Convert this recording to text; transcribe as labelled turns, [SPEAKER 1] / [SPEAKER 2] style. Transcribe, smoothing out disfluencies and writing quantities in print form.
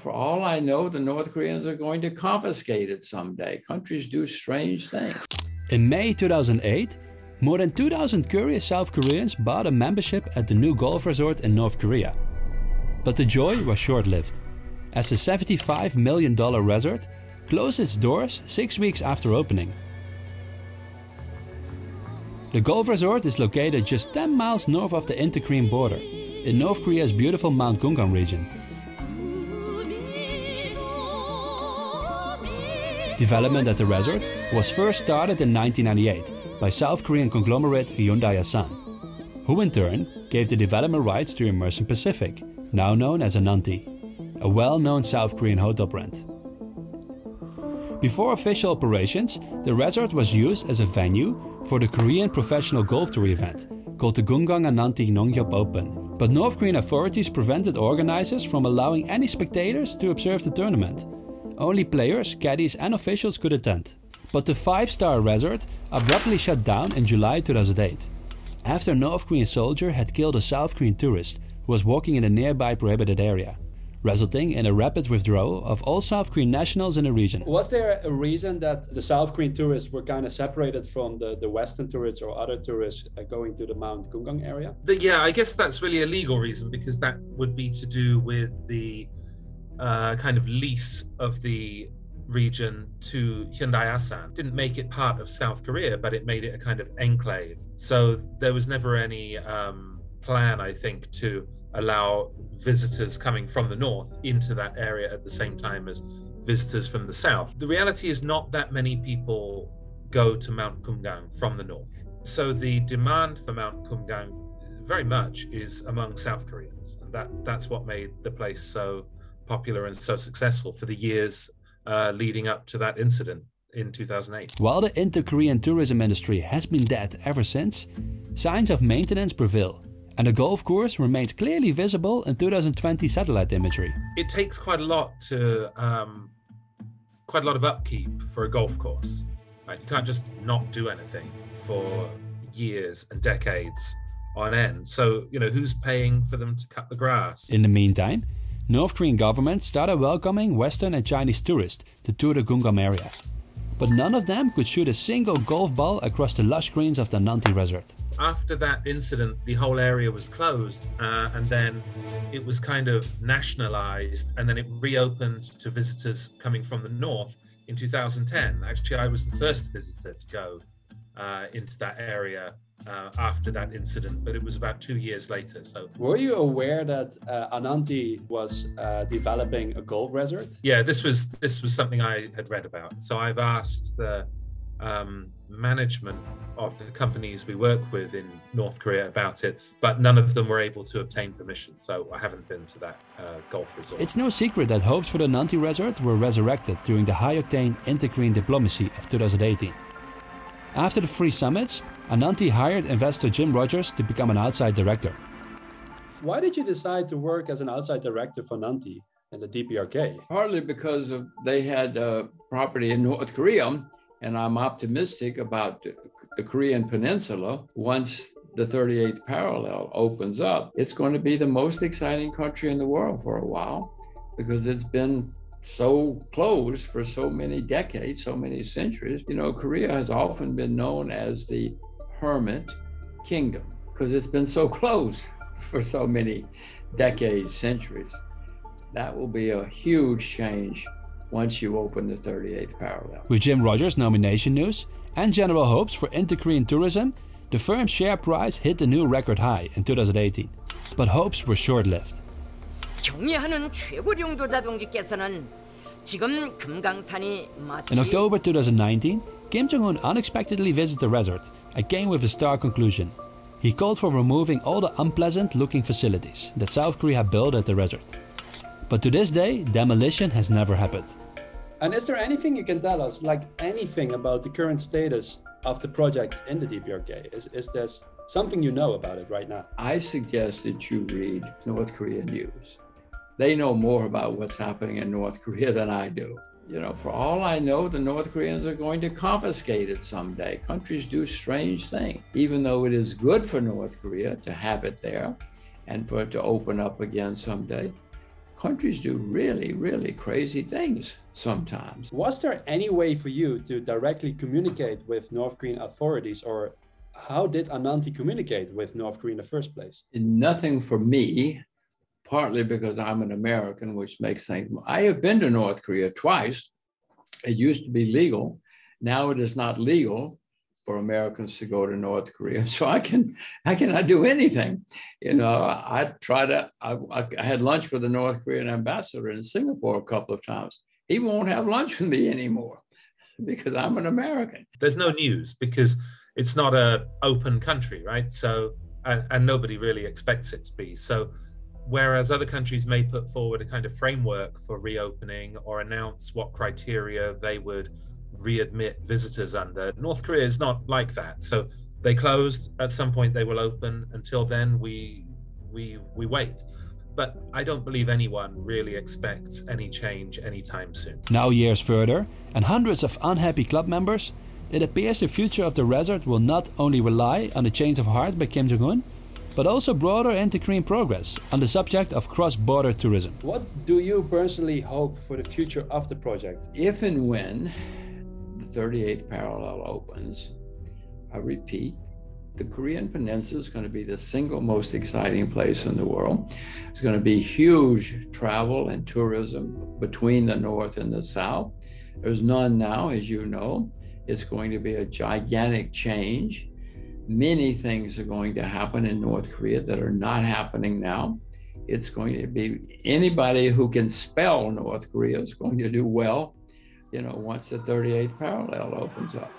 [SPEAKER 1] For all I know, the North Koreans are going to confiscate it someday. Countries do strange things.
[SPEAKER 2] In May 2008, more than 2,000 curious South Koreans bought a membership at the new golf resort in North Korea. But the joy was short-lived, as the $75 million resort closed its doors 6 weeks after opening. The golf resort is located just 10 miles north of the inter-Korean border, in North Korea's beautiful Mount Kumgang region. Development at the resort was first started in 1998 by South Korean conglomerate Hyundai Asan, who in turn gave the development rights to Immersion Pacific, now known as Ananti, a well-known South Korean hotel brand. Before official operations, the resort was used as a venue for the Korean professional golf tour event called the Kumgang Ananti Nonghyop Open, but North Korean authorities prevented organizers from allowing any spectators to observe the tournament. Only players, caddies and officials could attend. But the 5-star resort abruptly shut down in July 2008, after a North Korean soldier had killed a South Korean tourist who was walking in a nearby prohibited area, resulting in a rapid withdrawal of all South Korean nationals in the region.
[SPEAKER 3] Was there a reason that the South Korean tourists were kind of separated from the Western tourists or other tourists going to the Mount Kumgang area?
[SPEAKER 4] Yeah, I guess that's really a legal reason, because that would be to do with the kind of lease of the region to Hyundai Asan. Didn't make it part of South Korea, but it made it a kind of enclave. So there was never any plan, I think, to allow visitors coming from the north into that area at the same time as visitors from the south. The reality is not that many people go to Mount Kumgang from the north. So the demand for Mount Kumgang very much is among South Koreans. And that's what made the place so popular and so successful for the years leading up to that incident in 2008.
[SPEAKER 2] While the inter-Korean tourism industry has been dead ever since, signs of maintenance prevail, and the golf course remains clearly visible in 2020 satellite imagery.
[SPEAKER 4] It takes quite a lot of upkeep for a golf course. Right? You can't just not do anything for years and decades on end. So, who's paying for them to cut the grass?
[SPEAKER 2] In the meantime, North Korean government started welcoming Western and Chinese tourists to tour the Kumgang area. But none of them could shoot a single golf ball across the lush greens of the Ananti resort.
[SPEAKER 4] After that incident, the whole area was closed and then it was kind of nationalized, and then it reopened to visitors coming from the north in 2010. Actually, I was the first visitor to go into that area after that incident, but it was about 2 years later. So,
[SPEAKER 3] were you aware that Ananti was developing a golf resort?
[SPEAKER 4] Yeah, this was something I had read about. So I've asked the management of the companies we work with in North Korea about it, but none of them were able to obtain permission. So I haven't been to that golf resort.
[SPEAKER 2] It's no secret that hopes for the Ananti resort were resurrected during the high-octane inter-Korean diplomacy of 2018. After the three summits, Ananti hired investor Jim Rogers to become an outside director.
[SPEAKER 3] Why did you decide to work as an outside director for Ananti and the DPRK?
[SPEAKER 1] Partly because they had property in North Korea, and I'm optimistic about the Korean Peninsula. Once the 38th parallel opens up, it's going to be the most exciting country in the world for a while, because it's been so closed for so many decades, so many centuries. Korea has often been known as the hermit kingdom because it's been so closed for so many decades, centuries. That will be a huge change once you open the 38th parallel.
[SPEAKER 2] With Jim Rogers' nomination news and general hopes for inter-Korean tourism, the firm's share price hit a new record high in 2018. But hopes were short-lived.
[SPEAKER 5] 경애하는 최고령도 자동직께서는 지금 금강산이
[SPEAKER 2] In October 2019, Kim Jong-un unexpectedly visited the resort and came with a stark conclusion. He called for removing all the unpleasant-looking facilities that South Korea had built at the resort. But to this day, demolition has never happened.
[SPEAKER 3] And is there anything you can tell us, like anything about the current status of the project in the DPRK? Is there something you know about it right now?
[SPEAKER 1] I suggest that you read North Korean news. They know more about what's happening in North Korea than I do. For all I know, the North Koreans are going to confiscate it someday. Countries do strange things. Even though it is good for North Korea to have it there and for it to open up again someday, countries do really, really crazy things sometimes.
[SPEAKER 3] Was there any way for you to directly communicate with North Korean authorities, or how did Ananti communicate with North Korea in the first place?
[SPEAKER 1] Nothing for me, partly because I'm an American, which makes things. I have been to North Korea twice. It used to be legal. Now it is not legal for Americans to go to North Korea. So I cannot do anything. You know, I had lunch with the North Korean ambassador in Singapore a couple of times. He won't have lunch with me anymore because I'm an American.
[SPEAKER 4] There's no news because it's not an open country, right? So, and nobody really expects it to be. So, whereas other countries may put forward a kind of framework for reopening or announce what criteria they would readmit visitors under, North Korea is not like that. So they closed. At some point they will open. Until then, we wait. But I don't believe anyone really expects any change anytime soon.
[SPEAKER 2] Now years further, and hundreds of unhappy club members, it appears the future of the resort will not only rely on the change of heart by Kim Jong-un, but also broader inter-Korean progress on the subject of cross-border tourism.
[SPEAKER 3] What do you personally hope for the future of the project?
[SPEAKER 1] If and when the 38th parallel opens, I repeat, the Korean Peninsula is going to be the single most exciting place in the world. It's going to be huge travel and tourism between the North and the South. There's none now, as you know. It's going to be a gigantic change. Many things are going to happen in North Korea that are not happening now. It's going to be anybody who can spell North Korea is going to do well, you know, once the 38th parallel opens up.